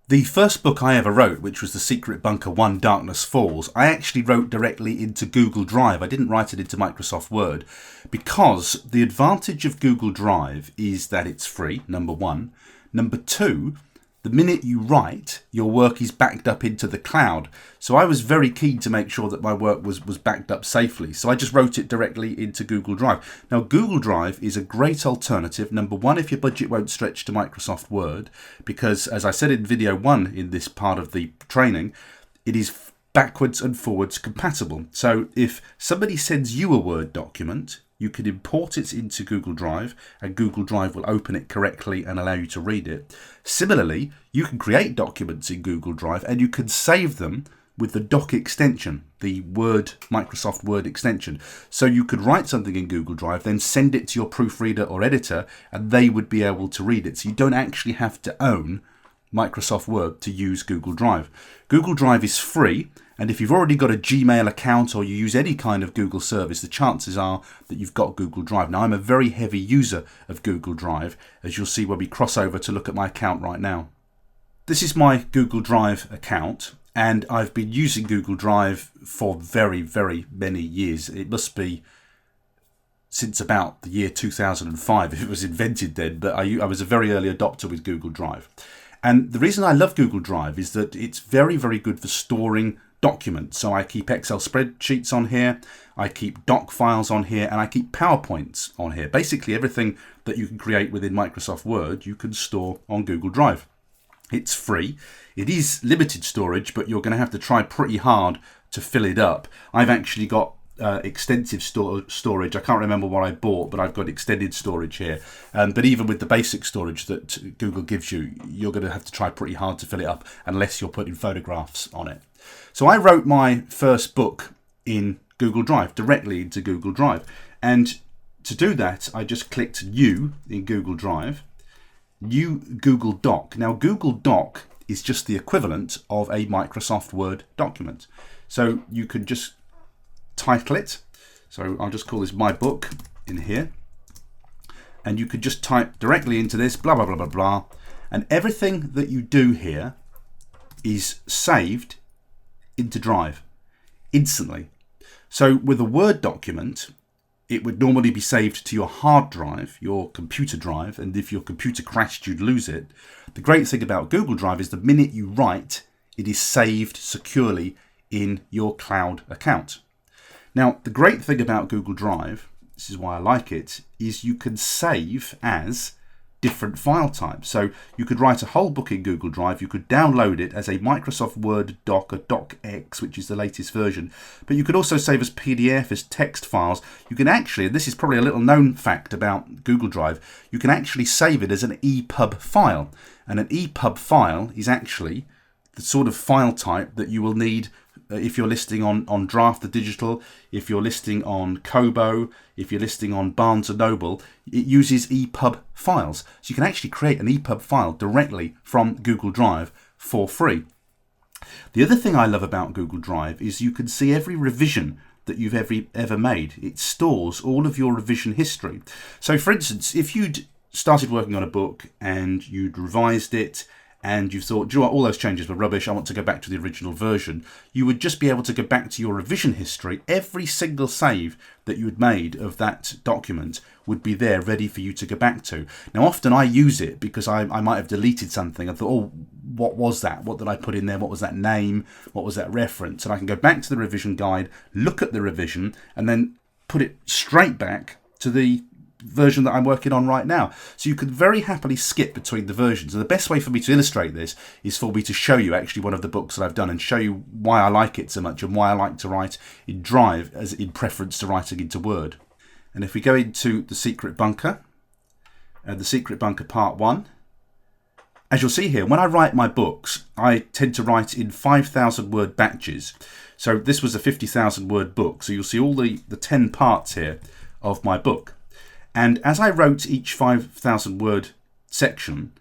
The first book I ever wrote, which was The Secret Bunker 1 Darkness Falls, I actually wrote directly into Google Drive. I didn't write it into Microsoft Word because the advantage of Google Drive is that it's free, number one. Number two, the minute you write, your work is backed up into the cloud. So I was very keen to make sure that my work was backed up safely. So I just wrote it directly into Google Drive. Now, Google Drive is a great alternative. Number one, if your budget won't stretch to Microsoft Word, because as I said in video 1 in this part of the training, it is backwards and forwards compatible. So if somebody sends you a Word document, you can import it into Google Drive and Google Drive will open it correctly and allow you to read it. Similarly, you can create documents in Google Drive and you can save them with the doc extension, the Microsoft Word extension. So you could write something in Google Drive, then send it to your proofreader or editor and they would be able to read it. So you don't actually have to own Microsoft Word to use Google Drive. Google Drive is free, and if you've already got a Gmail account or you use any kind of Google service, the chances are that you've got Google Drive. Now, I'm a very heavy user of Google Drive, as you'll see when we cross over to look at my account right now. This is my Google Drive account, and I've been using Google Drive for very, very many years. It must be since about the year 2005 if it was invented then, but I was a very early adopter with Google Drive. And the reason I love Google Drive is that it's very, very good for storing documents. So I keep Excel spreadsheets on here, I keep doc files on here, and I keep PowerPoints on here. Basically everything that you can create within Microsoft Word, you can store on Google Drive. It's free. It is limited storage, but you're going to have to try pretty hard to fill it up. I've actually got extensive storage. I can't remember what I bought, but I've got extended storage here. But even with the basic storage that Google gives you, you're going to have to try pretty hard to fill it up unless you're putting photographs on it. So I wrote my first book in Google Drive, directly into Google Drive. And to do that, I just clicked New in Google Drive, New Google Doc. Now, Google Doc is just the equivalent of a Microsoft Word document. So you can just title it. So I'll just call this My Book in here. And you could just type directly into this, blah, blah, blah, blah, blah. And everything that you do here is saved into Drive instantly. So with a Word document, it would normally be saved to your hard drive, your computer drive, and if your computer crashed, you'd lose it. The great thing about Google Drive is the minute you write, it is saved securely in your cloud account. Now, the great thing about Google Drive, this is why I like it, is you can save as different file types. So you could write a whole book in Google Drive, you could download it as a Microsoft Word doc, a docx, which is the latest version, but you could also save as PDF, as text files. You can actually, and this is probably a little known fact about Google Drive, you can actually save it as an EPUB file. And an EPUB file is actually the sort of file type that you will need if you're listing on Draft the Digital, if you're listing on Kobo, if you're listing on Barnes & Noble, it uses EPUB files. So you can actually create an EPUB file directly from Google Drive for free. The other thing I love about Google Drive is you can see every revision that you've ever made. It stores all of your revision history. So for instance, if you'd started working on a book and you'd revised it, and you thought, do you know what, all those changes were rubbish, I want to go back to the original version, you would just be able to go back to your revision history. Every single save that you had made of that document would be there ready for you to go back to. Now, often I use it because I might have deleted something. I thought, oh, what was that? What did I put in there? What was that name? What was that reference? And I can go back to the revision guide, look at the revision, and then put it straight back to the version that I'm working on right now. So you could very happily skip between the versions. And the best way for me to illustrate this is for me to show you actually one of the books that I've done and show you why I like it so much and why I like to write in Drive as in preference to writing into Word. And if we go into The Secret Bunker, The Secret Bunker Part 1, as you'll see here, when I write my books, I tend to write in 5,000 word batches. So this was a 50,000 word book. So you'll see all the 10 parts here of my book. And as I wrote each 5,000 word section,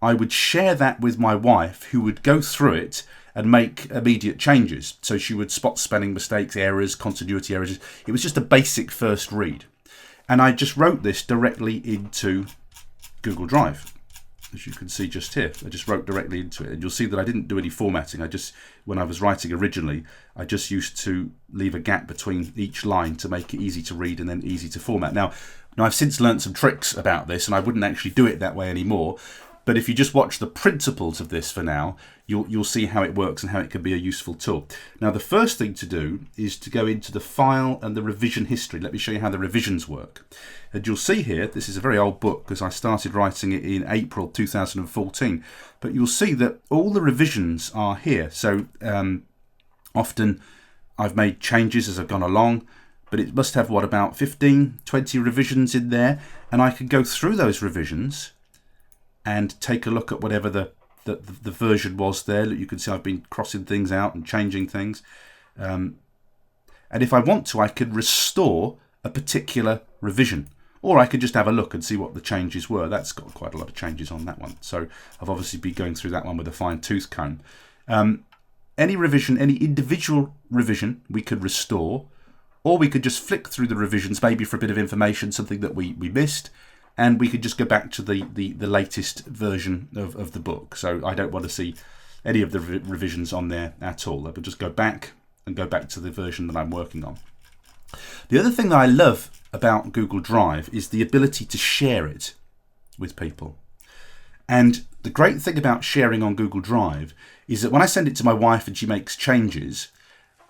I would share that with my wife, who would go through it and make immediate changes. So she would spot spelling mistakes, errors, continuity errors. It was just a basic first read. And I just wrote this directly into Google Drive. as you can see just here. I just wrote directly into it, and you'll see that I didn't do any formatting. When I was writing originally, I just used to leave a gap between each line to make it easy to read and then easy to format. Now I've since learned some tricks about this, and I wouldn't actually do it that way anymore. But if you just watch the principles of this for now, you'll see how it works and how it can be a useful tool. Now, the first thing to do is to go into the file and the revision history. Let me show you how the revisions work. And you'll see here, this is a very old book because I started writing it in April 2014. But you'll see that all the revisions are here. So often I've made changes as I've gone along, but it must have, what, about 15, 20 revisions in there. And I can go through those revisions and take a look at whatever the version was there. You can see I've been crossing things out and changing things. And if I want to, I could restore a particular revision. Or I could just have a look and see what the changes were. That's got quite a lot of changes on that one. So I've obviously been going through that one with a fine tooth comb. Any revision, any individual revision, we could restore. Or we could just flick through the revisions, maybe for a bit of information, something that we missed. And we could just go back to the latest version of the book. So I don't want to see any of the revisions on there at all. I would just go back and go back to the version that I'm working on. The other thing that I love about Google Drive is the ability to share it with people. And the great thing about sharing on Google Drive is that when I send it to my wife and she makes changes,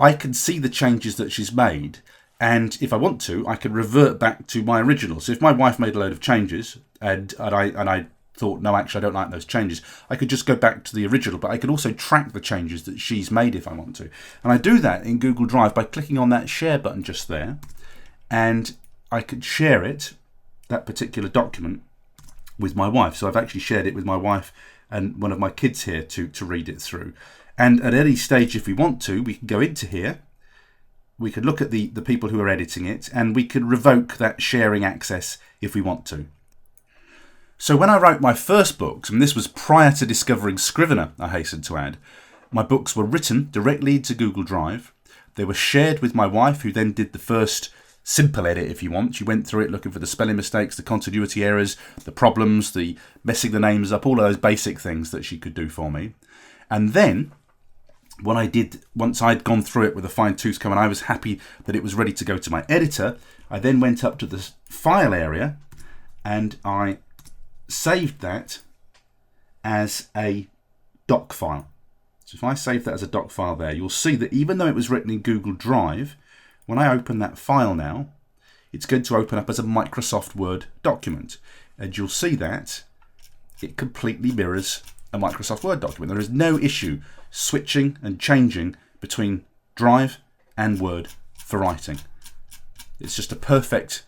I can see the changes that she's made. And if I want to, I can revert back to my original. So if my wife made a load of changes and I thought, no, actually, I don't like those changes, I could just go back to the original. But I could also track the changes that she's made if I want to. And I do that in Google Drive by clicking on that share button just there. And I could share it, that particular document, with my wife. So I've actually shared it with my wife and one of my kids here to read it through. And at any stage, if we want to, we can go into here. We could look at the people who are editing it, and we could revoke that sharing access if we want to. So when I wrote my first books, and this was prior to discovering Scrivener, I hasten to add, my books were written directly into Google Drive. They were shared with my wife, who then did the first simple edit, if you want. She went through it looking for the spelling mistakes, the continuity errors, the problems, the messing the names up, all of those basic things that she could do for me. And then what I did, once I'd gone through it with a fine tooth comb and I was happy that it was ready to go to my editor, I then went up to the file area and I saved that as a doc file. So if I save that as a doc file there, you'll see that even though it was written in Google Drive, when I open that file now, it's going to open up as a Microsoft Word document. And you'll see that it completely mirrors a Microsoft Word document. There is no issue switching and changing between Drive and Word for writing. It's just a perfect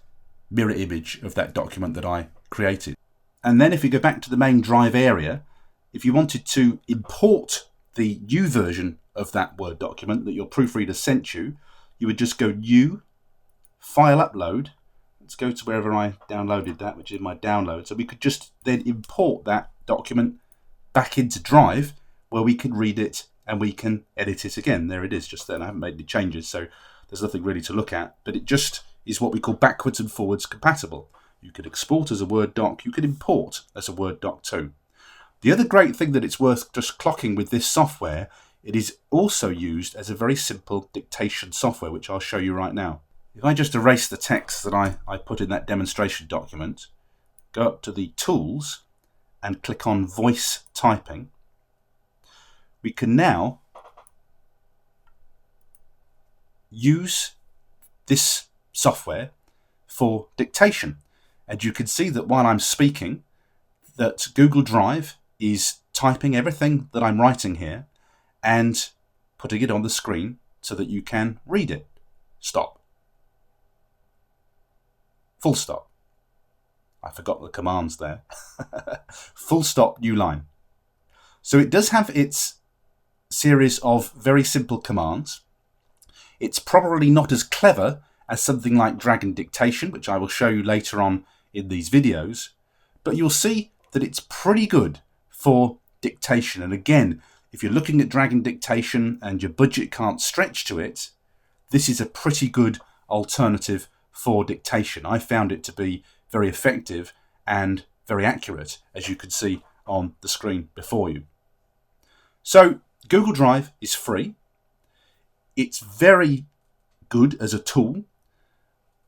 mirror image of that document that I created. And then if you go back to the main Drive area, if you wanted to import the new version of that Word document that your proofreader sent you, you would just go New, File Upload. Let's go to wherever I downloaded that, which is my download. So we could just then import that document back into Drive, where we can read it and we can edit it again. There it is just there. I haven't made any changes, so there's nothing really to look at, but it just is what we call backwards and forwards compatible. You could export as a Word doc, you could import as a Word doc too. The other great thing that it's worth just clocking with this software, it is also used as a very simple dictation software, which I'll show you right now. If I just erase the text that I put in that demonstration document, go up to the Tools and click on Voice Typing, we can now use this software for dictation. And you can see that while I'm speaking, that Google Drive is typing everything that I'm writing here and putting it on the screen so that you can read it. Stop. Full stop. I forgot the commands there. Full stop, new line. So it does have its series of very simple commands. It's probably not as clever as something like drag and dictation, which I will show you later on in these videos, but you'll see that it's pretty good for dictation. And again, if you're looking at drag and dictation and your budget can't stretch to it, this is a pretty good alternative for dictation. I found it to be very effective and very accurate. As you can see, on the screen before you. So Google Drive is free. It's very good as a tool.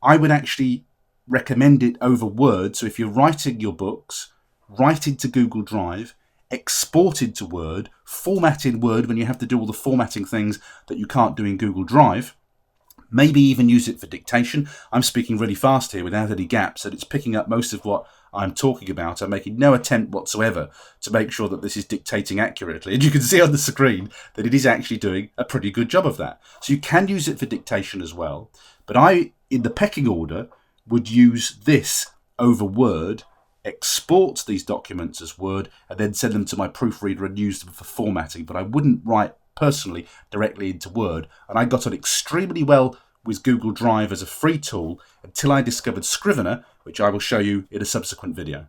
I would actually recommend it over Word. So if you're writing your books, write into Google Drive, export into Word, format in Word when you have to do all the formatting things that you can't do in Google Drive. Maybe even use it for dictation. I'm speaking really fast here without any gaps, and it's picking up most of what I'm talking about. I'm making no attempt whatsoever to make sure that this is dictating accurately. And you can see on the screen that it is actually doing a pretty good job of that. So you can use it for dictation as well. But I, in the pecking order, would use this over Word, export these documents as Word, and then send them to my proofreader and use them for formatting. But I wouldn't write personally directly into Word. And I got on extremely well with Google Drive as a free tool until I discovered Scrivener, which I will show you in a subsequent video.